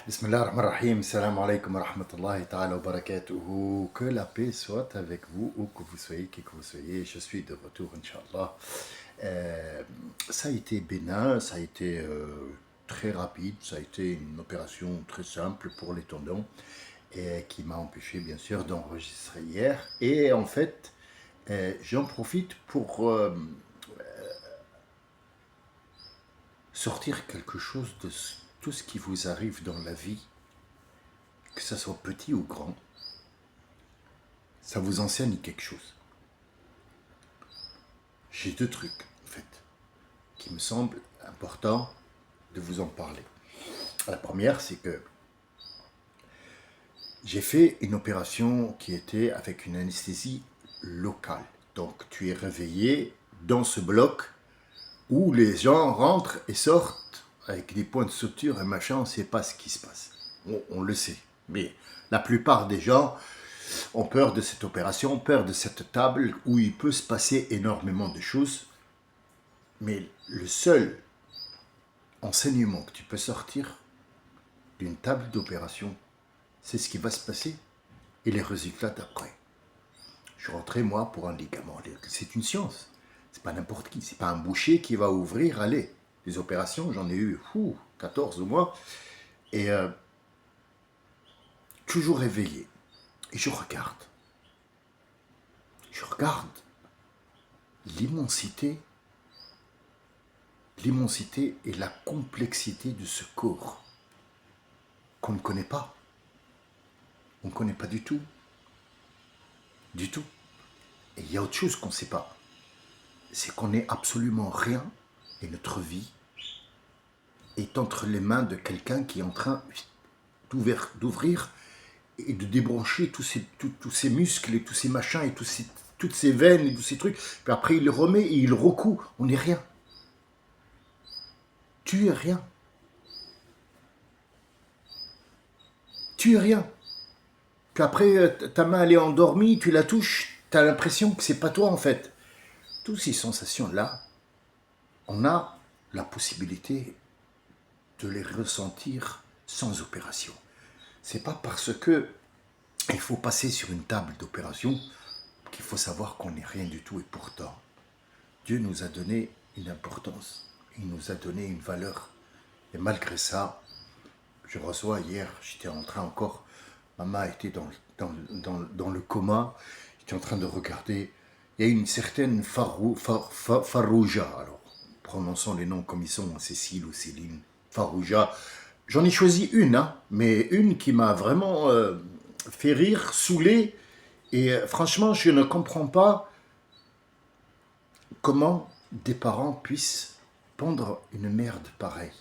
Bismillah ar-Rahman ar-Rahim, salam alaikum wa rahmatullahi ta'ala wa barakatuhu. Que la paix soit avec vous, où que vous soyez, qui que vous soyez. Je suis de retour, Inch'Allah. Euh, Ça a été bénin, ça a été très rapide, ça a été une opération très simple pour les tendons et qui m'a empêché, bien sûr, d'enregistrer hier. Et en fait, j'en profite pour sortir quelque chose de tout ce qui vous arrive dans la vie, que ce soit petit ou grand. Ça vous enseigne quelque chose. J'ai deux trucs, en fait, qui me semblent importants de vous en parler. La première, c'est que j'ai fait une opération qui était avec une anesthésie locale. Donc, tu es réveillé dans ce bloc où les gens rentrent et sortent avec des points de suture et machin, on ne sait pas ce qui se passe. On le sait. Mais la plupart des gens ont peur de cette opération, ont peur de cette table où il peut se passer énormément de choses. Mais le seul enseignement que tu peux sortir d'une table d'opération, c'est ce qui va se passer et les résultats d'après. Je suis rentré, moi, pour un ligament. C'est une science. C'est pas n'importe qui. C'est pas un boucher qui va ouvrir, allez. Les opérations, j'en ai eu 14 au moins. Et toujours réveillé. Et je regarde. Je regarde l'immensité et la complexité de ce corps qu'on ne connaît pas. On ne connaît pas du tout. Du tout. Et il y a autre chose qu'on ne sait pas. C'est qu'on n'est absolument rien et notre vie est entre les mains de quelqu'un qui est en train d'ouvrir et de débrancher tous ces muscles et tous ces machins et toutes ces veines et tous ces trucs. Puis après, il le remet et il recoue. On n'est rien. Tu es rien. Tu es rien. Puis après, ta main, elle est endormie, tu la touches, tu as l'impression que c'est pas toi en fait. Toutes ces sensations-là, on a la possibilité de les ressentir sans opération. C'est pas parce que il faut passer sur une table d'opération qu'il faut savoir qu'on n'est rien du tout. Et pourtant, Dieu nous a donné une importance, il nous a donné une valeur. Et malgré ça, je reçois hier, j'étais en train encore, maman était dans le coma, j'étais en train de regarder, il y a une certaine Farouja, alors prononçons les noms comme ils sont, Cécile ou Céline, Farouja. J'en ai choisi une, hein, mais une qui m'a vraiment fait rire, saoulé, et franchement, je ne comprends pas comment des parents puissent pondre une merde pareille.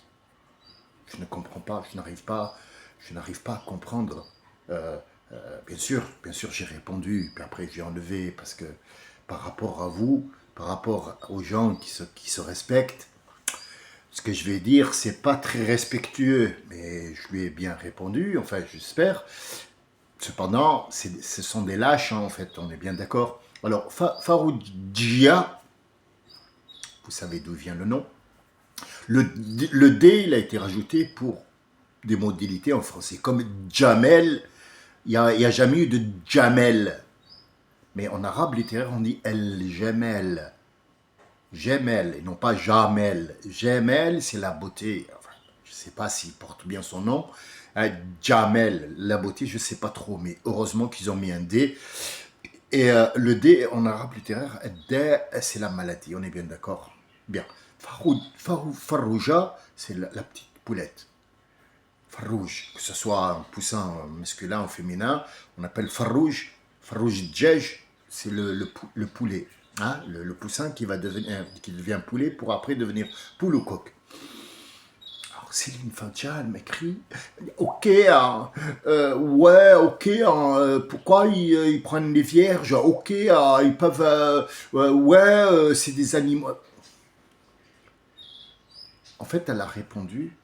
Je ne comprends pas, je n'arrive pas à comprendre. Bien sûr, j'ai répondu, puis après j'ai enlevé, parce que par rapport à vous, par rapport aux gens qui se respectent, ce que je vais dire, c'est pas très respectueux, mais je lui ai bien répondu, enfin j'espère. Cependant, ce sont des lâches, hein, en fait, on est bien d'accord. Alors, Faroujia, vous savez d'où vient le nom. Le D, il a été rajouté pour des modalités en français. Comme Jamel, il n'y a jamais eu de Jamel. Mais en arabe littéraire, on dit El Jamel. Jamel, et non pas Jamel. Jamel, c'est la beauté. Enfin, je ne sais pas s'il porte bien son nom. Jamel, la beauté, je ne sais pas trop. Mais heureusement qu'ils ont mis un D. Et le D, en arabe littéraire, D, c'est la maladie. On est bien d'accord? Bien. Farouja, c'est la petite poulette. Farouj, que ce soit un poussin masculin ou féminin, on appelle farouj. Farouj djej, c'est le poulet. Hein, le poussin qui devient poulet pour après devenir poule ou coq. Alors Céline Fantia, elle m'écrit, ok, ouais, ok, pourquoi ils prennent les vierges? Ok, ils peuvent, ouais, c'est des animaux. En fait, elle a répondu,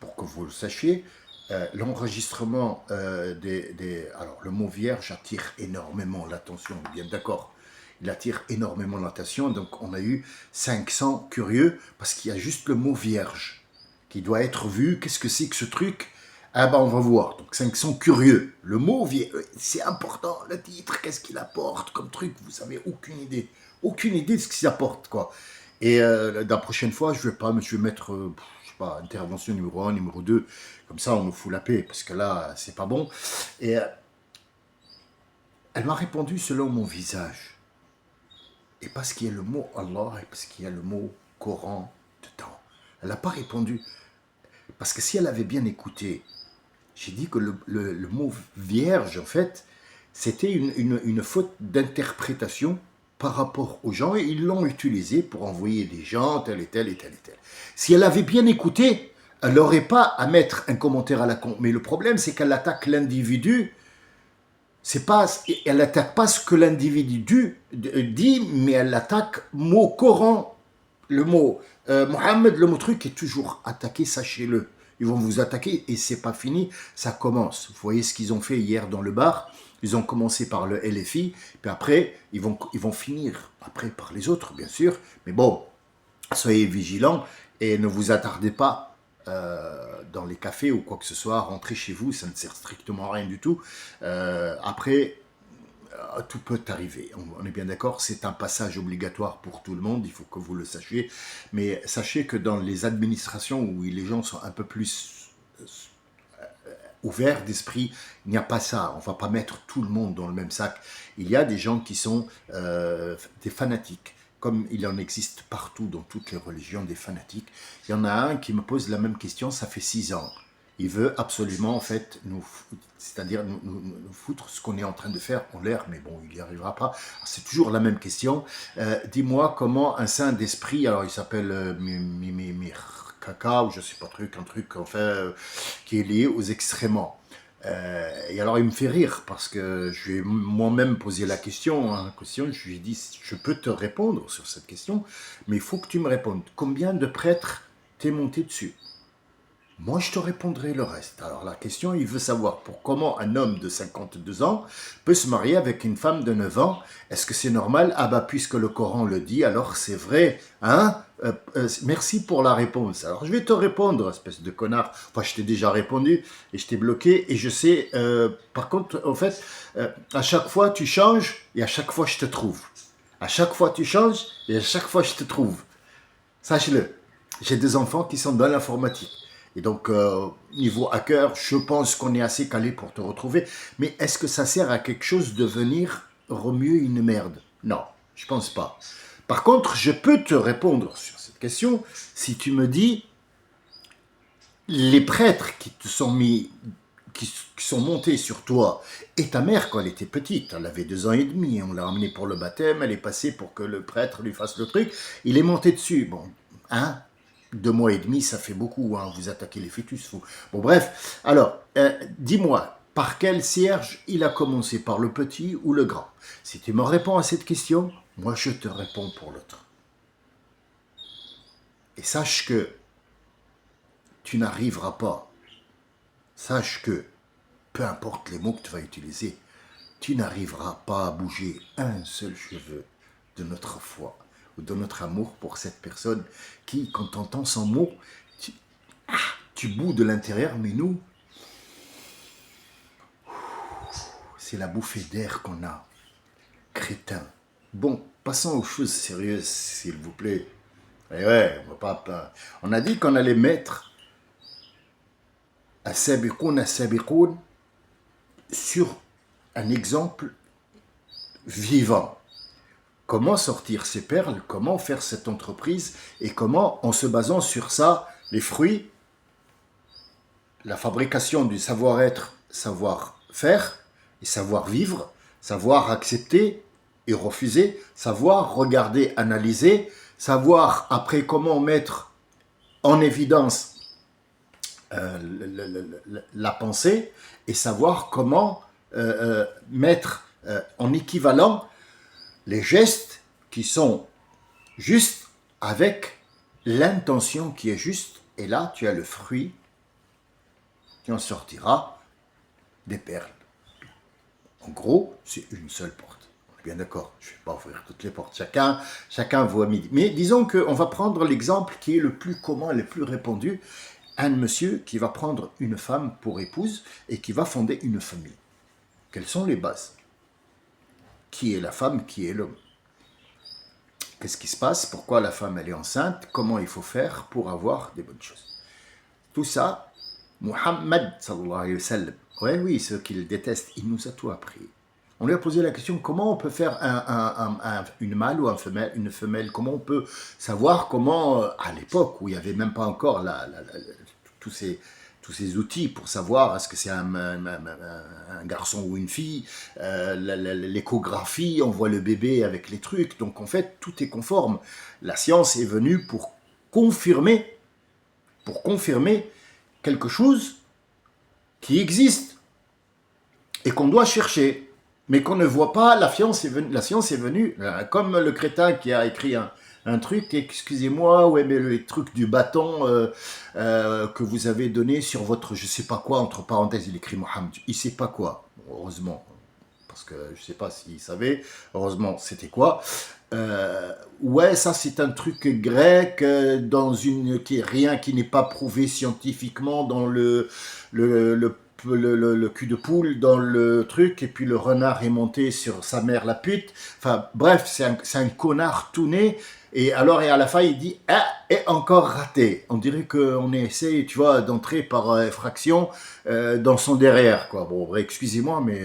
pour que vous le sachiez, l'enregistrement Alors, le mot vierge attire énormément l'attention, bien d'accord. Il attire énormément l'attention, donc on a eu 500 curieux, parce qu'il y a juste le mot vierge qui doit être vu. Qu'est-ce que c'est que ce truc? Ah ben on va voir. Donc 5 sont curieux. Le mot, c'est important. Le titre, qu'est-ce qu'il apporte comme truc? Vous avez aucune idée. Aucune idée de ce qu'il apporte, quoi. Et la prochaine fois, je vais mettre, je sais pas, intervention numéro 1, numéro 2. Comme ça, on nous fout la paix, parce que là, c'est pas bon. Et elle m'a répondu selon mon visage. Et parce qu'il y a le mot Allah et parce qu'il y a le mot Coran dedans. Elle n'a pas répondu. Parce que si elle avait bien écouté, j'ai dit que le mot vierge, en fait, c'était une faute d'interprétation par rapport aux gens et ils l'ont utilisé pour envoyer des gens, tel et tel et tel et tel. Si elle avait bien écouté, elle n'aurait pas à mettre un commentaire à la con. Mais le problème, c'est qu'elle attaque l'individu. Elle n'attaque pas ce que l'individu dit, mais elle attaque mot Coran. Le mot Mohammed, le mot truc est toujours attaqué, sachez-le. Ils vont vous attaquer et c'est pas fini, ça commence. Vous voyez ce qu'ils ont fait hier dans le bar. Ils ont commencé par le LFI, puis après, ils vont finir après par les autres, bien sûr. Mais bon, soyez vigilants et ne vous attardez pas dans les cafés ou quoi que ce soit. Rentrez chez vous, ça ne sert strictement à rien du tout. Après, tout peut arriver. On est bien d'accord, c'est un passage obligatoire pour tout le monde, il faut que vous le sachiez. Mais sachez que dans les administrations où les gens sont un peu plus ouverts d'esprit, il n'y a pas ça. On ne va pas mettre tout le monde dans le même sac. Il y a des gens qui sont des fanatiques, comme il en existe partout dans toutes les religions, des fanatiques. Il y en a un qui me pose la même question, ça fait 6 ans. Il veut absolument, en fait, c'est-à-dire nous foutre ce qu'on est en train de faire en l'air, mais bon, il n'y arrivera pas. C'est toujours la même question. Dis-moi comment un saint d'esprit, alors il s'appelle Kaka, ou je sais pas, un truc, enfin, qui est lié aux excréments. Et alors il me fait rire, parce que je lui ai moi-même posé la question, je lui ai dit, je peux te répondre sur cette question, mais il faut que tu me répondes. Combien de prêtres t'es monté dessus? Moi, je te répondrai le reste. Alors, la question, il veut savoir comment un homme de 52 ans peut se marier avec une femme de 9 ans. Est-ce que c'est normal? Ah bah, puisque le Coran le dit, alors c'est vrai. Hein? Merci pour la réponse. Alors, je vais te répondre, espèce de connard. Enfin, je t'ai déjà répondu et je t'ai bloqué. Et je sais, par contre, en fait, à chaque fois, tu changes et à chaque fois, je te trouve. À chaque fois, tu changes et à chaque fois, je te trouve. Sache-le. J'ai des enfants qui sont dans l'informatique. Et donc, niveau hacker, je pense qu'on est assez calé pour te retrouver. Mais est-ce que ça sert à quelque chose de venir remuer une merde? Non, je pense pas. Par contre, je peux te répondre sur cette question si tu me dis les prêtres qui te sont mis, qui sont montés sur toi, et ta mère quand elle était petite, elle avait 2 ans et demi, on l'a emmenée pour le baptême, elle est passée pour que le prêtre lui fasse le truc, il est monté dessus. Bon, hein? 2 mois et demi, ça fait beaucoup, hein, vous attaquez les fœtus, vous. Bon, bref, alors, dis-moi, par quel cierge il a commencé, par le petit ou le grand? Si tu me réponds à cette question, moi je te réponds pour l'autre. Et sache que tu n'arriveras pas, sache que, peu importe les mots que tu vas utiliser, tu n'arriveras pas à bouger un seul cheveu de notre foi ou de notre amour pour cette personne qui, quand tu entends son mot, tu boues de l'intérieur, mais nous, c'est la bouffée d'air qu'on a. Crétin. Bon, passons aux choses sérieuses, s'il vous plaît. Et ouais, on va pas... On a dit qu'on allait mettre As-Sabiqoun sur un exemple vivant. Comment sortir ces perles, comment faire cette entreprise et comment, en se basant sur ça, les fruits, la fabrication du savoir-être, savoir-faire et savoir-vivre, savoir accepter et refuser, savoir regarder, analyser, savoir après comment mettre en évidence la pensée et savoir comment mettre en équivalent les gestes qui sont justes avec l'intention qui est juste. Et là, tu as le fruit qui en sortira des perles. En gros, c'est une seule porte. On est bien d'accord, je ne vais pas ouvrir toutes les portes. Chacun voit midi. Mais disons qu'on va prendre l'exemple qui est le plus commun, le plus répandu. un monsieur qui va prendre une femme pour épouse et qui va fonder une famille. Quelles sont les bases? Qui est la femme, qui est l'homme? Qu'est-ce qui se passe? Pourquoi la femme elle est enceinte? Comment il faut faire pour avoir des bonnes choses? Tout ça, Muhammad sallallahu alayhi wa sallam, ouais, oui, ceux qui le détestent, il nous a tout appris. On lui a posé la question, comment on peut faire une mâle ou une femelle? Comment on peut savoir comment, à l'époque où il n'y avait même pas encore tous ces outils pour savoir est-ce que c'est un garçon ou une fille, l'échographie, on voit le bébé avec les trucs, donc en fait tout est conforme. La science est venue pour confirmer quelque chose qui existe et qu'on doit chercher, mais qu'on ne voit pas. La science est venue comme le crétin qui a écrit un truc, excusez-moi, ouais, mais le truc du bâton que vous avez donné sur votre je sais pas quoi, entre parenthèses, il écrit Mohammed, il sait pas quoi, heureusement, parce que je sais pas s'il savait, heureusement, c'était quoi. Ouais, ça c'est un truc grec rien qui n'est pas prouvé scientifiquement dans le cul de poule dans le truc, et puis le renard est monté sur sa mère la pute. Enfin bref, c'est un connard tout né. Et alors, et à la fin, il dit « Ah, et encore raté ». On dirait qu'on essaie, tu vois, d'entrer par effraction dans son derrière, quoi. Bon, excusez-moi, mais...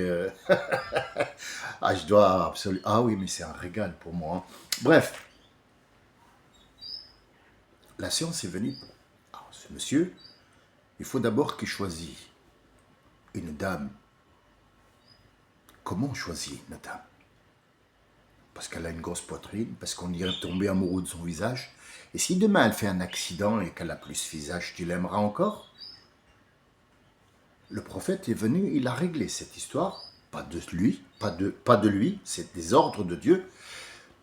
ah, je dois absolument... Ah oui, mais c'est un régal pour moi. Hein. Bref. La science est venue. Alors, ce monsieur, il faut d'abord qu'il choisisse une dame. Comment on choisit une dame? Parce qu'elle a une grosse poitrine, parce qu'on irait tomber amoureux de son visage. Et si demain elle fait un accident et qu'elle a plus ce visage, tu l'aimeras encore? Le prophète est venu, il a réglé cette histoire. Pas de lui, c'est des ordres de Dieu.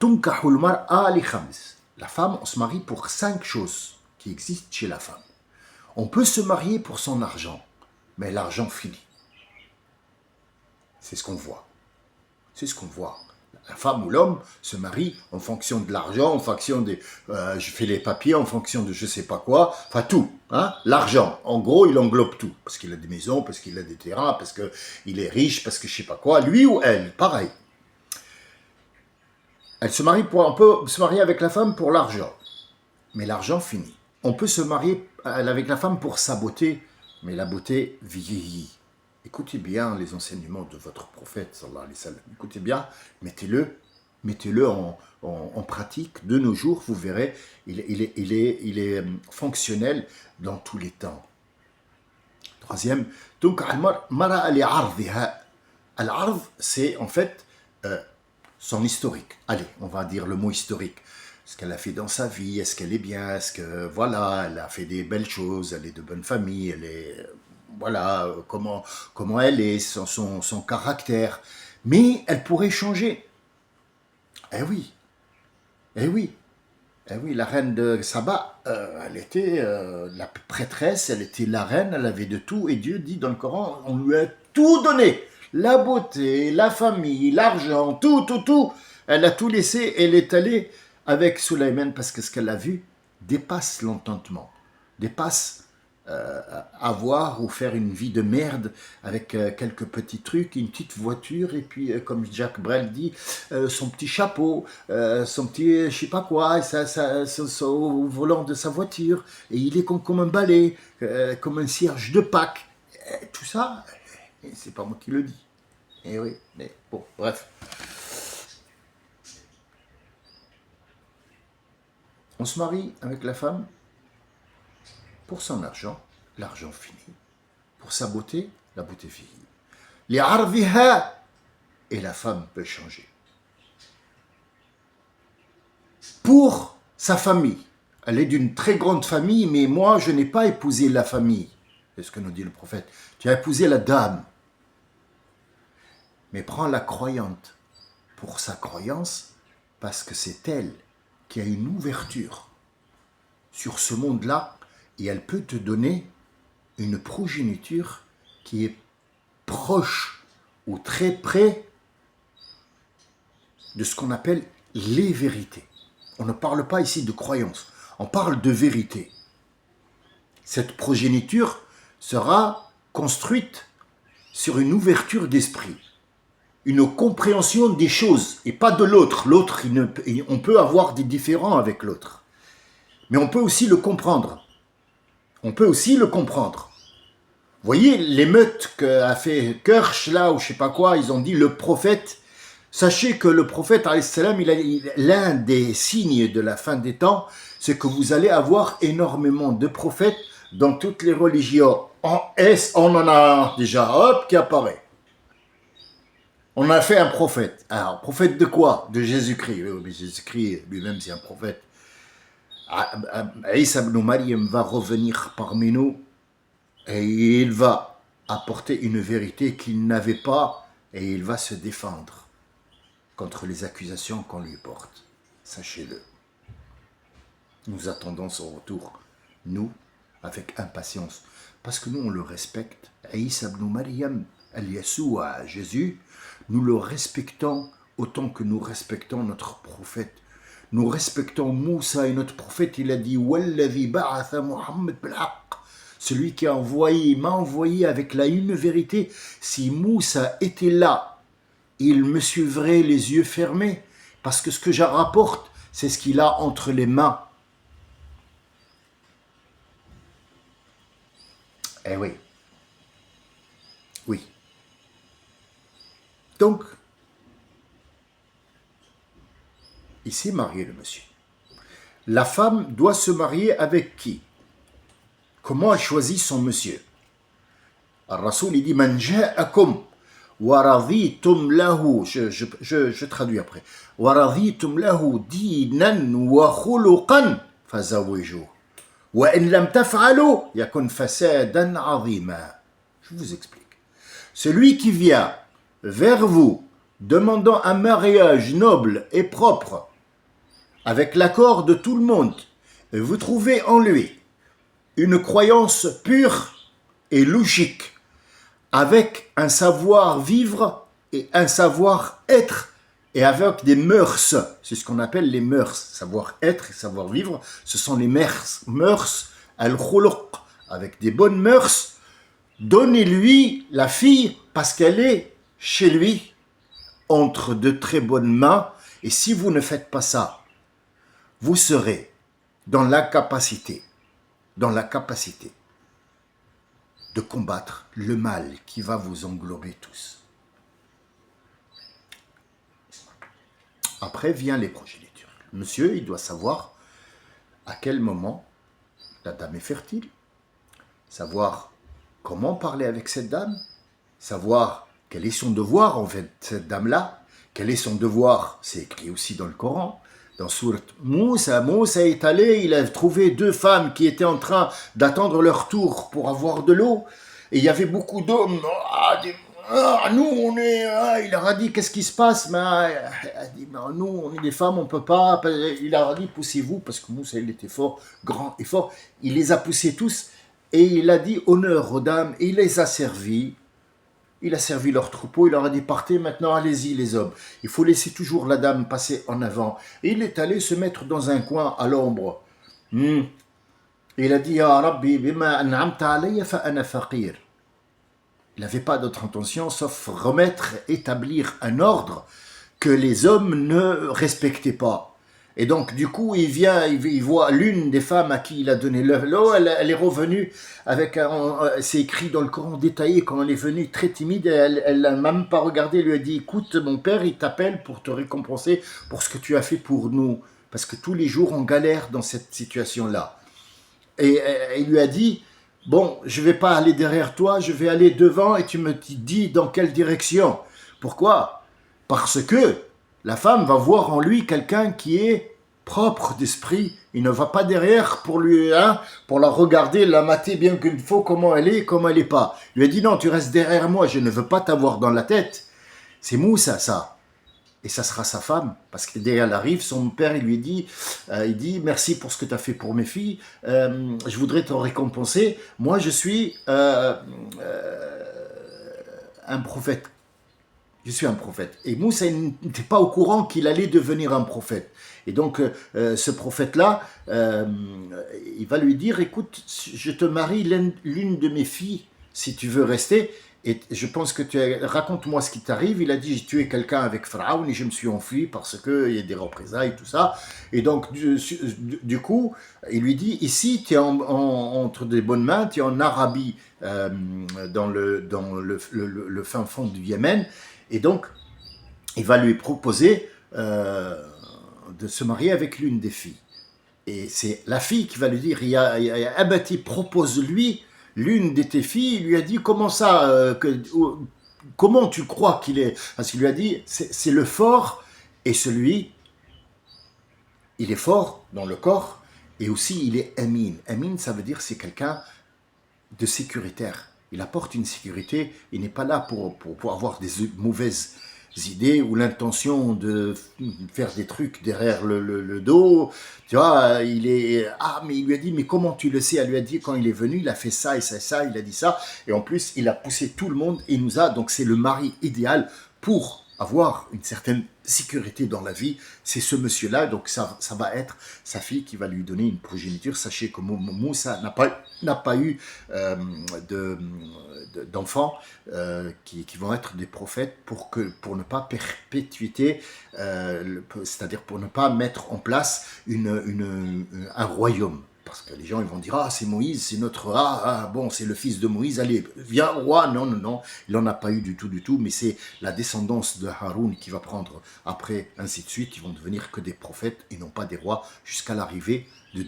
Tunkahul mar'a li khams. La femme, on se marie pour 5 choses qui existent chez la femme. On peut se marier pour son argent, mais l'argent finit. C'est ce qu'on voit. C'est ce qu'on voit. La femme ou l'homme se marie en fonction de l'argent, en fonction des... je fais les papiers, en fonction de je sais pas quoi, enfin tout. Hein, l'argent, en gros, il englobe tout. Parce qu'il a des maisons, parce qu'il a des terrains, parce qu'il est riche, parce que je sais pas quoi. Lui ou elle, pareil. On peut se marier avec la femme pour l'argent, mais l'argent finit. On peut se marier avec la femme pour sa beauté, mais la beauté vieillit. Écoutez bien les enseignements de votre prophète, sallallahu alayhi wa sallam. Écoutez bien, mettez-le en pratique. De nos jours, vous verrez, il est fonctionnel dans tous les temps. Troisième, donc, al-mara al-ardiha. Al-ard, c'est en fait son historique. Allez, on va dire le mot historique. Ce qu'elle a fait dans sa vie, est-ce qu'elle est bien, est-ce que, voilà, elle a fait des belles choses, elle est de bonne famille, elle est... Voilà, comment elle est, son caractère. Mais elle pourrait changer. Eh oui, eh oui, eh oui, la reine de Saba, elle était la prêtresse, elle était la reine, elle avait de tout. Et Dieu dit dans le Coran, on lui a tout donné. La beauté, la famille, l'argent, tout. Elle a tout laissé, elle est allée avec Sulayman parce que ce qu'elle a vu dépasse l'entendement, dépasse avoir ou faire une vie de merde avec quelques petits trucs, une petite voiture et puis comme Jacques Brel dit son petit chapeau, son petit je sais pas quoi, au volant de sa voiture et il est comme un balai, comme un cierge de Pâques. Tout ça, c'est pas moi qui le dis. Et oui, mais bon, bref. On se marie avec la femme pour son argent, l'argent finit. Pour sa beauté, la beauté finit. Les arviha, et la femme peut changer. Pour sa famille, elle est d'une très grande famille, mais moi, je n'ai pas épousé la famille. C'est ce que nous dit le prophète. Tu as épousé la dame. Mais prends la croyante pour sa croyance, parce que c'est elle qui a une ouverture sur ce monde-là, et elle peut te donner une progéniture qui est proche ou très près de ce qu'on appelle les vérités. On ne parle pas ici de croyance, on parle de vérité. cette progéniture sera construite sur une ouverture d'esprit, une compréhension des choses et pas de l'autre. L'autre, on peut avoir des différends avec l'autre, mais on peut aussi le comprendre. On peut aussi le comprendre. Vous voyez l'émeute qu'a fait Kirsch là ou je sais pas quoi, ils ont dit le prophète. Sachez que le prophète alayhi salam, l'un des signes de la fin des temps, c'est que vous allez avoir énormément de prophètes dans toutes les religions. On en a un déjà, hop, qui apparaît. On a fait un prophète. Alors, prophète de quoi? De Jésus-Christ. Oui, mais Jésus-Christ lui-même, c'est un prophète. Isa ibn Maryam va revenir parmi nous et il va apporter une vérité qu'il n'avait pas et il va se défendre contre les accusations qu'on lui porte. Sachez-le. Nous attendons son retour, nous, avec impatience, parce que nous, on le respecte. Isa ibn Maryam, al-Yassoua, Jésus, nous le respectons autant que nous respectons notre prophète. Nous respectons Moussa et notre prophète, il a dit « Wallazi ba'atha Muhammad bil-haqq » celui qui m'a envoyé avec la une vérité. Si Moussa était là, il me suivrait les yeux fermés, parce que ce que je rapporte, c'est ce qu'il a entre les mains. Eh oui. Oui. Donc, il s'est marié, le monsieur. La femme doit se marier avec qui? Comment elle choisit son monsieur? Al-Rasoul, il dit « Man ja'akum wa raditum lahu » je traduis après. « Wa raditum lahu dinan wa khuluqan fazawijuh. Wa in lam taf'alu yakun fasadan 'azima » Je vous explique. Celui qui vient vers vous demandant un mariage noble et propre, avec l'accord de tout le monde, et vous trouvez en lui une croyance pure et logique, avec un savoir-vivre et un savoir-être, et avec des mœurs, c'est ce qu'on appelle les mœurs, savoir-être et savoir-vivre, ce sont les mœurs, al-khuluq, avec des bonnes mœurs. Donnez-lui la fille parce qu'elle est chez lui, entre de très bonnes mains, et si vous ne faites pas ça, vous serez dans l'incapacité de combattre le mal qui va vous englober tous. Après vient les progénitures. Monsieur, il doit savoir à quel moment la dame est fertile, savoir comment parler avec cette dame, savoir quel est son devoir envers cette dame-là, quel est son devoir, c'est écrit aussi dans le Coran. Dans Sourate Moussa est allé, il a trouvé deux femmes qui étaient en train d'attendre leur tour pour avoir de l'eau. Et il y avait beaucoup d'hommes. Nous, on est... il leur a dit, qu'est-ce qui se passe? Il a dit, nous, on est des femmes, on ne peut pas. Il leur a dit, poussez-vous, parce que Moussa, il était fort, grand et fort. Il les a poussés tous et il a dit, honneur aux dames. Et il les a servis. Il a servi leur troupeau, il leur a dit partez maintenant, allez-y les hommes. Il faut laisser toujours la dame passer en avant. Et il est allé se mettre dans un coin à l'ombre. Et il a dit Ya Rabbi, bima an'amta alayya fa ana faqir. Il n'avait pas d'autre intention sauf établir un ordre que les hommes ne respectaient pas. Et donc, du coup, il voit l'une des femmes à qui il a donné l'eau, elle est revenue avec c'est écrit dans le Coran détaillé, quand elle est venue très timide, elle n'a même pas regardé, elle lui a dit, écoute, mon père, il t'appelle pour te récompenser pour ce que tu as fait pour nous. Parce que tous les jours, on galère dans cette situation-là. Et il lui a dit, bon, je ne vais pas aller derrière toi, je vais aller devant et tu me dis dans quelle direction. Pourquoi? Parce que la femme va voir en lui quelqu'un qui est propre d'esprit. Il ne va pas derrière pour la regarder, la mater bien qu'il faut, comment elle est, comment elle n'est pas. Il lui a dit non, tu restes derrière moi, je ne veux pas t'avoir dans la tête. C'est Moussa, ça. Et ça sera sa femme. Parce que dès qu'elle arrive, son père, il lui dit, merci pour ce que tu as fait pour mes filles. Je voudrais te récompenser. Moi, je suis un prophète. je suis un prophète. Et Moussa n'était pas au courant qu'il allait devenir un prophète. Et donc, ce prophète-là, il va lui dire, écoute, je te marie l'une de mes filles, si tu veux rester. Et je pense que raconte-moi ce qui t'arrive. Il a dit, j'ai tué quelqu'un avec Pharaon et je me suis enfui parce qu'il y a des représailles, tout ça. Et donc, du coup, il lui dit, ici, tu es entre des bonnes mains, tu es en Arabie, dans le fin fond du Yémen. Et donc, il va lui proposer de se marier avec l'une des filles. Et c'est la fille qui va lui dire, Abati, propose-lui l'une de tes filles. Il lui a dit, comment ça, comment tu crois qu'il est? Parce qu'il lui a dit, c'est le fort, et celui, il est fort dans le corps, et aussi il est amin. Amin, ça veut dire c'est quelqu'un de sécuritaire. Il apporte une sécurité, il n'est pas là pour avoir des mauvaises idées ou l'intention de faire des trucs derrière le dos. Tu vois, mais il lui a dit, mais comment tu le sais? Elle lui a dit, quand il est venu, il a fait ça et ça et ça, il a dit ça. Et en plus, il a poussé tout le monde et il nous a, donc c'est le mari idéal pour avoir une certaine sécurité dans la vie, c'est ce monsieur-là, donc ça va être sa fille qui va lui donner une progéniture. Sachez que Moussa n'a pas eu d'enfants qui vont être des prophètes pour ne pas perpétuer, c'est-à-dire pour ne pas mettre en place un royaume. Parce que les gens ils vont dire, ah c'est Moïse, c'est notre, bon c'est le fils de Moïse, allez viens roi. Non, non, non, il n'en a pas eu du tout, mais c'est la descendance de Haroun qui va prendre après, ainsi de suite, ils vont devenir que des prophètes et non pas des rois, jusqu'à l'arrivée de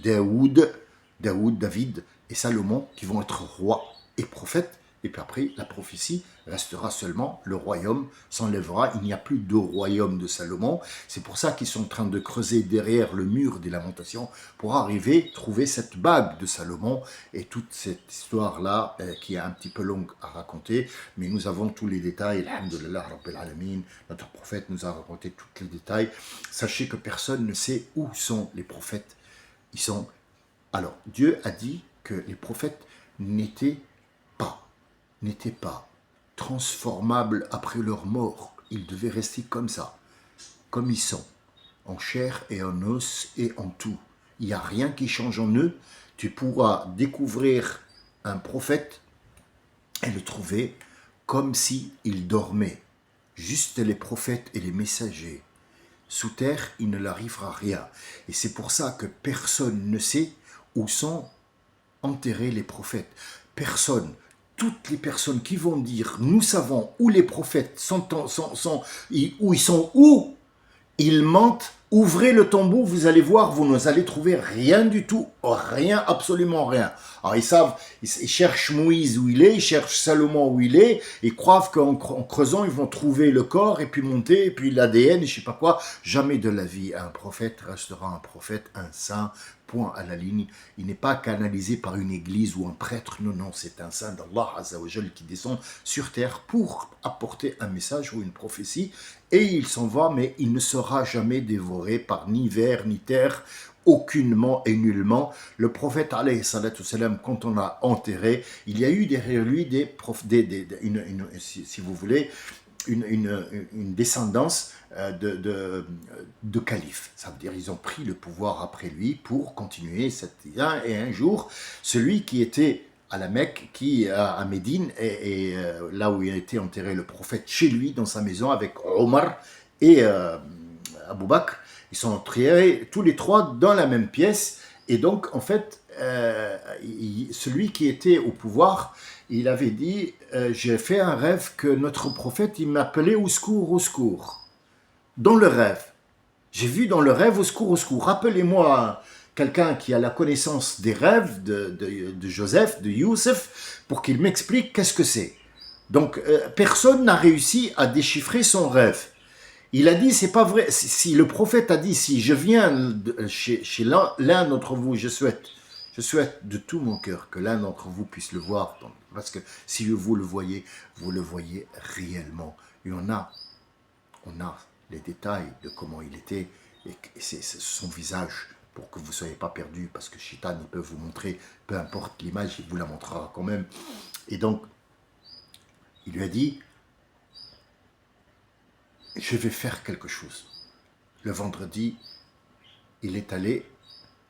David et Salomon qui vont être rois et prophètes. Et puis après, la prophétie restera seulement, le royaume s'enlèvera, il n'y a plus de royaume de Salomon. C'est pour ça qu'ils sont en train de creuser derrière le mur des lamentations pour arriver, trouver cette bague de Salomon et toute cette histoire-là qui est un petit peu longue à raconter, mais nous avons tous les détails, alhamdoulilah, rabbil alamin, notre prophète nous a raconté tous les détails. Sachez que personne ne sait où sont les prophètes. Alors, Dieu a dit que les prophètes n'étaient pas transformables après leur mort. Ils devaient rester comme ça, comme ils sont, en chair et en os et en tout. Il n'y a rien qui change en eux. Tu pourras découvrir un prophète et le trouver comme s'il dormait. Juste les prophètes et les messagers. Sous terre, il ne l'arrivera rien. Et c'est pour ça que personne ne sait où sont enterrés les prophètes. Personne. Toutes les personnes qui vont dire « Nous savons où les prophètes où ils sont, où ils mentent. Ouvrez le tombeau, vous allez voir, vous n'allez trouver rien du tout, rien, absolument rien. » Alors ils savent, ils cherchent Moïse où il est, ils cherchent Salomon où il est, ils croient qu'en creusant, ils vont trouver le corps et puis monter, et puis l'ADN, et je sais pas quoi. Jamais de la vie, un prophète restera un prophète, un saint, point à la ligne. Il n'est pas canalisé par une église ou un prêtre, non, non, c'est un saint d'Allah Azza wa Jal qui descend sur terre pour apporter un message ou une prophétie, et il s'en va, mais il ne sera jamais dévoré par ni ver ni terre, aucunement et nullement. Le prophète, alayhi salatu salam, quand on l'a enterré, il y a eu derrière lui si vous voulez, une descendance de calife. Ça veut dire ils ont pris le pouvoir après lui pour continuer et un jour, celui qui était à la Mecque, à Médine, et là où il a été enterré le prophète, chez lui, dans sa maison, avec Omar et Abu Bakr, ils sont entrés tous les trois dans la même pièce, et donc en fait, celui qui était au pouvoir, il avait dit, j'ai fait un rêve que notre prophète, il m'appelait au secours, au secours. Dans le rêve. J'ai vu dans le rêve, au secours, au secours. Rappelez-moi quelqu'un qui a la connaissance des rêves de Joseph, de Youssef, pour qu'il m'explique qu'est-ce que c'est. Donc, personne n'a réussi à déchiffrer son rêve. Il a dit, c'est pas vrai. Si le prophète a dit, si je viens chez l'un d'entre vous, je souhaite de tout mon cœur que l'un d'entre vous puisse le voir, parce que si vous le voyez réellement. Et on a les détails de comment il était et c'est son visage pour que vous ne soyez pas perdu, parce que Shaitan, il peut vous montrer, peu importe l'image, il vous la montrera quand même. Et donc, il lui a dit, je vais faire quelque chose. Le vendredi, il est allé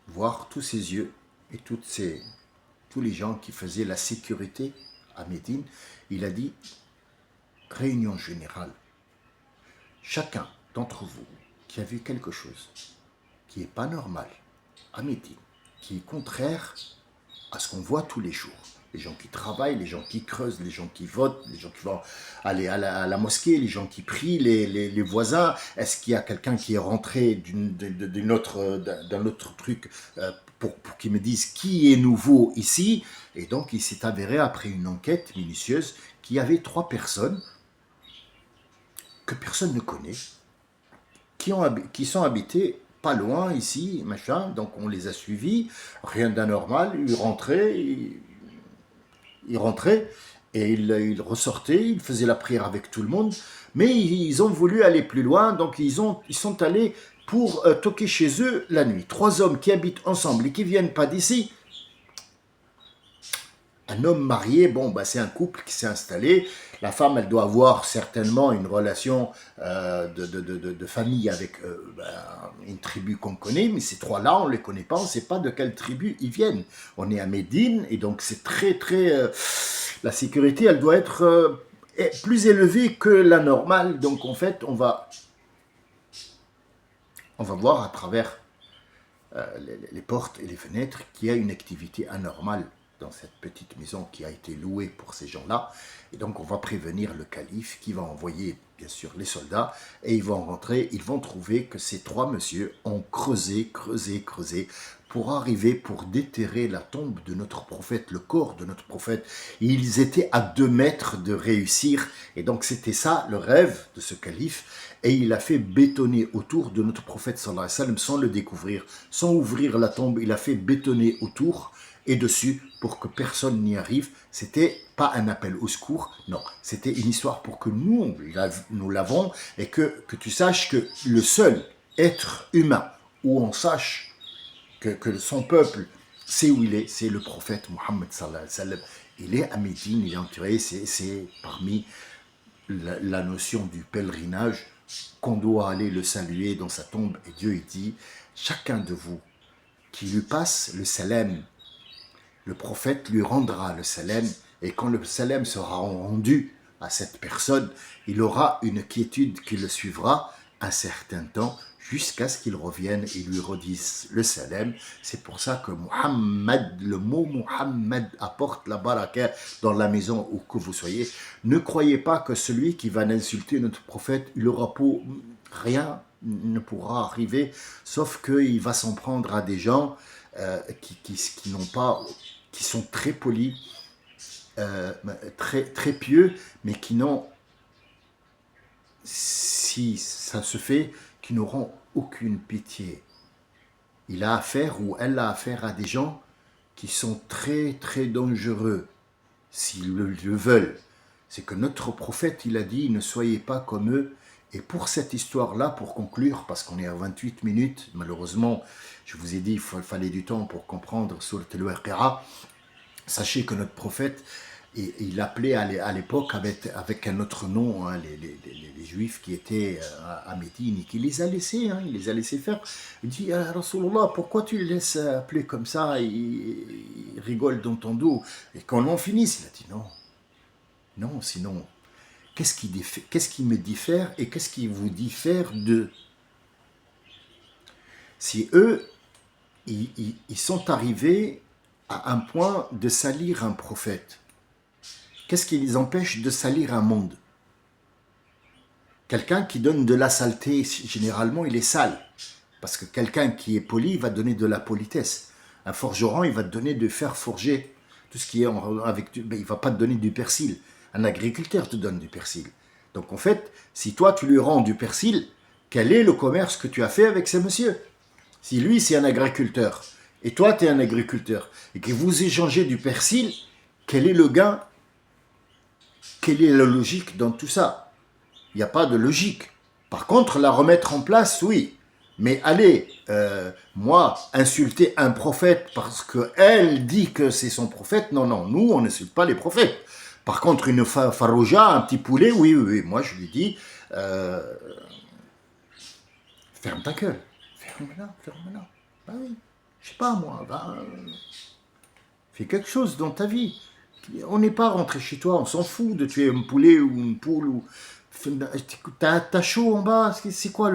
voir tous ses yeux et tous les gens qui faisaient la sécurité à Médine. Il a dit, réunion générale, chacun d'entre vous qui a vu quelque chose qui n'est pas normal à Médine, qui est contraire à ce qu'on voit tous les jours, les gens qui travaillent, les gens qui creusent, les gens qui votent, les gens qui vont aller à la mosquée, les gens qui prient, les voisins. Est-ce qu'il y a quelqu'un qui est rentré d'un autre truc pour qu'ils me disent qui est nouveau ici? Et donc il s'est avéré après une enquête minutieuse qu'il y avait 3 personnes que personne ne connaît, qui sont habitées pas loin ici, machin, donc on les a suivis, rien d'anormal, ils rentraient et ils ressortaient, ils faisaient la prière avec tout le monde, mais ils ont voulu aller plus loin, donc ils sont allés pour toquer chez eux la nuit. 3 hommes qui habitent ensemble et qui ne viennent pas d'ici. Un homme marié, bon, bah, c'est un couple qui s'est installé. La femme, elle doit avoir certainement une relation de famille avec une tribu qu'on connaît, mais ces 3-là, on ne les connaît pas, on ne sait pas de quelle tribu ils viennent. On est à Médine, et donc c'est très... la sécurité, elle doit être plus élevée que la normale. Donc en fait, on va voir à travers les portes et les fenêtres qu'il y a une activité anormale dans cette petite maison qui a été louée pour ces gens-là. Et donc on va prévenir le calife qui va envoyer bien sûr les soldats et ils vont rentrer, ils vont trouver que ces 3 messieurs ont creusé pour arriver, pour déterrer la tombe de notre prophète, le corps de notre prophète. Et ils étaient à 2 mètres de réussir. Et donc c'était ça le rêve de ce calife. Et il a fait bétonner autour de notre prophète sallallahu alayhi wa sallam sans le découvrir, sans ouvrir la tombe. Il a fait bétonner autour et dessus pour que personne n'y arrive. C'était pas un appel au secours, non, c'était une histoire pour que nous l'avons et que tu saches que le seul être humain où on sache que son peuple sait où il est, c'est le prophète Mohammed sallallahu alayhi wa sallam. Il est à Médine, il est enterré, c'est parmi la notion du pèlerinage qu'on doit aller le saluer dans sa tombe. Et Dieu il dit, chacun de vous qui lui passe le salam, le prophète lui rendra le salam, et quand le salam sera rendu à cette personne, il aura une quiétude qui le suivra un certain temps, jusqu'à ce qu'il revienne et lui redise le salam. C'est pour ça que Muhammad, le mot Muhammad apporte la baraka dans la maison où que vous soyez. Ne croyez pas que celui qui va insulter notre prophète, il aura pour rien ne pourra arriver, sauf qu'il va s'en prendre à des gens qui n'ont pas, qui sont très polis, très pieux, mais qui n'ont, si ça se fait, qui n'auront aucune pitié. Il a affaire ou elle a affaire à des gens qui sont très dangereux, s'ils le veulent. C'est que notre prophète, il a dit, ne soyez pas comme eux. Et pour cette histoire-là, pour conclure, parce qu'on est à 28 minutes, malheureusement, je vous ai dit, il fallait du temps pour comprendre Surat al-Waqi'a. Sachez que notre prophète, il appelait à l'époque avec un autre nom, hein, les Juifs qui étaient à Médine, et qui les a laissés, il les a laissés faire. Il dit, Rasulallah, pourquoi tu les laisses appeler comme ça? Ils rigolent dans ton dos. Et quand on finisse, il a dit non, sinon, qu'est-ce qui me diffère et qu'est-ce qui vous diffère d'eux? Si eux, ils sont arrivés à un point de salir un prophète, qu'est-ce qui les empêche de salir un monde? Quelqu'un qui donne de la saleté, généralement, il est sale. Parce que quelqu'un qui est poli, il va donner de la politesse. Un forgeron, il va te donner de faire forger tout ce qui est avec... il ne va pas te donner du persil. Un agriculteur te donne du persil. Donc en fait, si toi, tu lui rends du persil, quel est le commerce que tu as fait avec ce monsieur? Si lui, c'est un agriculteur, et toi, tu es un agriculteur, et que vous échangez du persil, quel est le gain? Quelle est la logique dans tout ça? Il n'y a pas de logique. Par contre, la remettre en place, oui. Mais allez, moi, insulter un prophète parce qu'elle dit que c'est son prophète, non, nous, on n'insulte pas les prophètes. Par contre, une farouja, un petit poulet, oui, oui, oui. Moi, je lui dis, ferme ta gueule. Ferme-la, ferme-la. Bah oui, je sais pas moi, bah, fais quelque chose dans ta vie. On n'est pas rentré chez toi, on s'en fout de tuer un poulet ou une poule. Ou... T'as chaud en bas, c'est quoi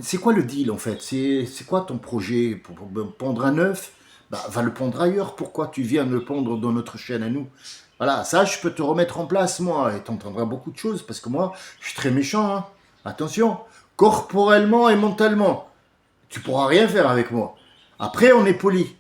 c'est quoi le deal en fait? C'est quoi ton projet pour pondre un œuf? Bah, va le pondre ailleurs. Pourquoi tu viens de le pondre dans notre chaîne à nous? Voilà, ça je peux te remettre en place moi et t'entendras beaucoup de choses parce que moi je suis très méchant. Hein. Attention, corporellement et mentalement, tu pourras rien faire avec moi. Après on est poli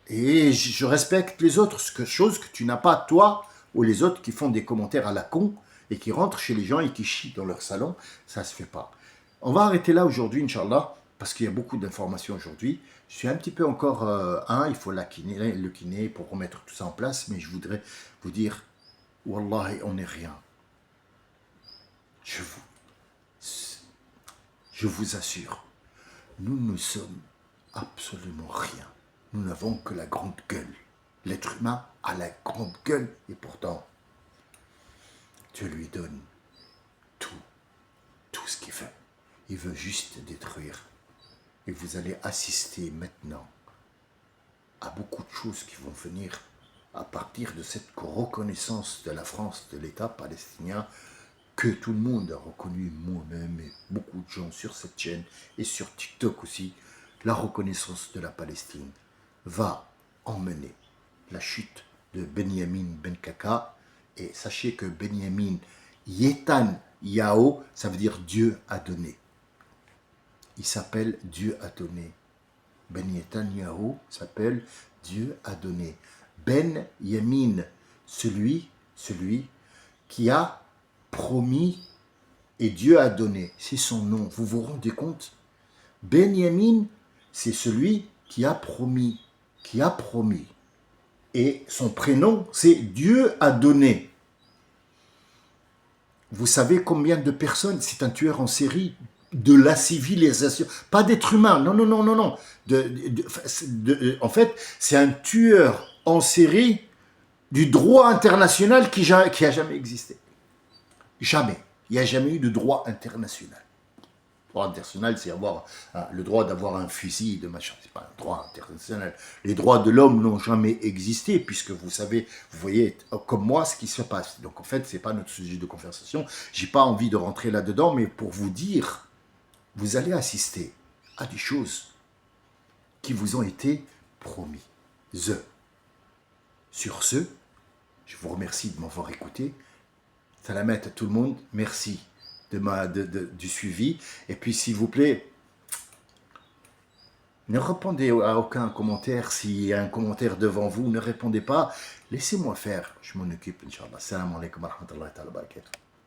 et je respecte les autres, chose que tu n'as pas toi ou les autres qui font des commentaires à la con et qui rentrent chez les gens et qui chient dans leur salon, ça se fait pas. On va arrêter là aujourd'hui, Inch'Allah, parce qu'il y a beaucoup d'informations aujourd'hui. Je suis un petit peu encore il faut le kiné pour remettre tout ça en place, mais je voudrais vous dire, Wallahi, on n'est rien. Je vous assure, nous ne sommes absolument rien. Nous n'avons que la grande gueule. L'être humain a la grande gueule et pourtant, Dieu lui donne tout, tout ce qu'il veut. Il veut juste détruire. Et vous allez assister maintenant à beaucoup de choses qui vont venir à partir de cette reconnaissance de la France, de l'État palestinien, que tout le monde a reconnu, moi-même et beaucoup de gens sur cette chaîne et sur TikTok aussi, la reconnaissance de la Palestine va emmener la chute de Benyamin Ben Kaka. Et sachez que Benyamin Yetan Yao, ça veut dire Dieu a donné. Il s'appelle Dieu a donné. Ben Netanyahu s'appelle Dieu a donné. Ben Yamin, celui qui a promis et Dieu a donné. C'est son nom. Vous vous rendez compte? Ben Yamin, c'est celui qui a promis. Qui a promis. Et son prénom, c'est Dieu a donné. Vous savez combien de personnes? C'est un tueur en série de la civilisation, pas d'être humain, non, non, non, non, non. En fait, c'est un tueur en série du droit international qui a jamais existé. Jamais. Il n'y a jamais eu de droit international. Le droit international, c'est avoir le droit d'avoir un fusil, de machin. C'est pas un droit international. Les droits de l'homme n'ont jamais existé, puisque vous savez, vous voyez comme moi ce qui se passe. Donc en fait, c'est pas notre sujet de conversation. J'ai pas envie de rentrer là-dedans, mais pour vous dire, vous allez assister à des choses qui vous ont été promises. Sur ce, je vous remercie de m'avoir écouté. Salamat à tout le monde. Merci du suivi. Et puis, s'il vous plaît, ne répondez à aucun commentaire. S'il y a un commentaire devant vous, ne répondez pas. Laissez-moi faire. Je m'en occupe, Inch'Allah. Salam alaikum wa rahmatullahi wa barakatuh.